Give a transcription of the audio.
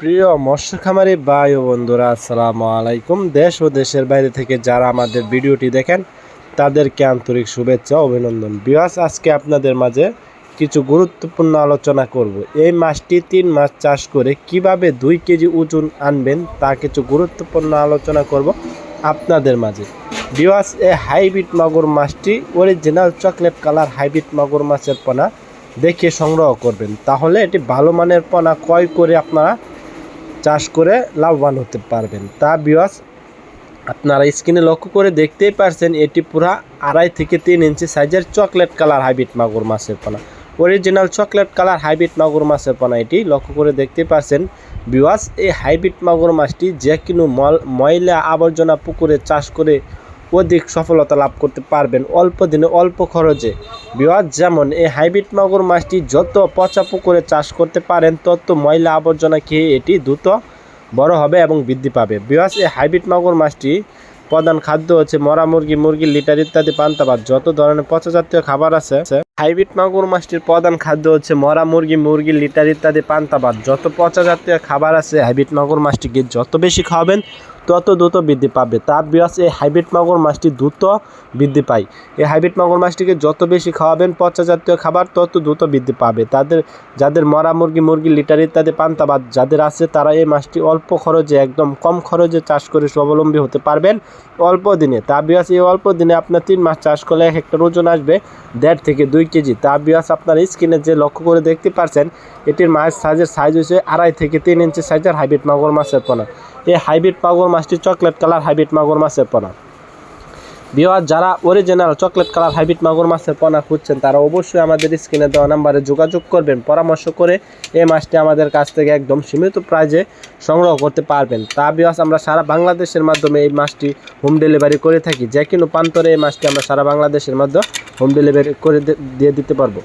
প্রিয় মৎস্য খামারি ভাই ও বন্ধুরা, আসসালামু আলাইকুম। দেশ ও দেশের বাইরে থেকে যারা আমাদের ভিডিওটি দেখেন তাদেরকে আন্তরিক শুভেচ্ছা ও অভিনন্দন। ভিউয়ার্স, আজকে আপনাদের মাঝে কিছু গুরুত্বপূর্ণ আলোচনা করব। এই মাছটি 3 মাস চাষ করে কিভাবে 2 কেজি ওজন আনবেন তা কিছু গুরুত্বপূর্ণ আলোচনা করব আপনাদের মাঝে। ভিউয়ার্স, এই হাইব্রিড মাগুর মাছটি অরিজিনাল চকলেট কালার হাইব্রিড মাগুর মাছের পোনা দেখে সংগ্রহ করবেন, তাহলে এটি ভালো মানের পোনা ক্রয় করে আপনারা চাষ করে লাভবান হতে পারবেন। তা ভিউয়ার্স, আপনারা স্ক্রিনে লক্ষ্য করে দেখতেই পারছেন, এটি পুরা 2.5 থেকে 3 ইঞ্চি সাইজের চকলেট কালার হাইব্রিড মাগুর মাছের পোনা, অরিজিনাল চকলেট কালার হাইব্রিড মাগুর মাছের পোনা। এটি লক্ষ্য করে দেখতেই পারছেন ভিউয়ার্স, এই হাইব্রিড মাগুর মাছটি যে কোনো ময়লা আবর্জনা পুকুরে চাষ করে অধিক সফলতা লাভ করতে পারবেন অল্প দিনে অল্প খরচে। ভিউয়ার্স, যেমন এই হাইব্রিড মাগুর মাছটি যত পচা পুকুরে চাষ করতে পারেন তত ময়লা আবর্জনা খেয়ে এটি দ্রুত বড় হবে এবং বৃদ্ধি পাবে। ভিউয়ার্স, এই হাইব্রিড মাগুর মাছটি প্রধান খাদ্য হচ্ছে মরা মুরগি, মুরগির লিটার ইত্যাদি পান্তা ভাত, যত ধরনের পচা জাতীয় খাবার আছে। হাইব্রিড মাগুর মাছটির প্রধান খাদ্য হচ্ছে মরা মুরগি, মুরগির লিটার ইত্যাদি পান্তা ভাত, যত পচা জাতীয় খাবার আছে হাইব্রিড মাগুর মাছটিকে যত বেশি খাওয়াবেন তত দ্রুত বৃদ্ধি পাবে। তা ভিউয়ার্স, এই হাইব্রিড মাগুর মাছটি দ্রুত বৃদ্ধি পায়। এই হাইব্রিড মাগুর মাছটিকে যত বেশি খাওয়াবেন পচা জাতীয় খাবার তত দ্রুত বৃদ্ধি পাবে। যাদের মরা মুরগি, মুরগির লিটার ইত্যাদি পান্তা ভাত যাদের আছে, তারা এই মাছটি অল্প খরচে, একদম কম খরচে চাষ করে স্বাবলম্বী হতে পারবেন অল্প দিনে। তা ভিউয়ার্স, এই অল্প দিনে আপনার 3 মাস চাষ করলে এক একটা ওজন আসবে 1.5 থেকে 2 কেজি। তা ভিউয়ার্স, আপনার স্ক্রিনে যে লক্ষ্য করে দেখতে পাচ্ছেন, এটির মাছ সাইজ হচ্ছে 2.5 থেকে 3 ইঞ্চি সাইজের হাইব্রিড মাগুর মাছের পোনা। এই হাইব্রিড মাগুর মাছটি চকলেট কালার হাইব্রিড মাগুর মাছের পোনা। ভিউয়ার্স, যারা অরিজিনাল চকলেট কালার হাইব্রিড মাগুর মাছের পোনা খুঁজছেন তারা অবশ্যই আমাদের স্ক্রিনে দেওয়া নাম্বারে যোগাযোগ করবেন, পরামর্শ করে এই মাছটি আমাদের কাছ থেকে একদম সীমিত প্রাইজে সংগ্রহ করতে পারবেন। তা ভিউয়ার্স, আমরা সারা বাংলাদেশের মাধ্যমে এই মাছটি হোম ডেলিভারি করে থাকি। যে কোনো প্রান্তরে এই মাছটি আমরা সারা বাংলাদেশের মধ্যে হোম ডেলিভারি করে দিয়ে দিতে পারবো।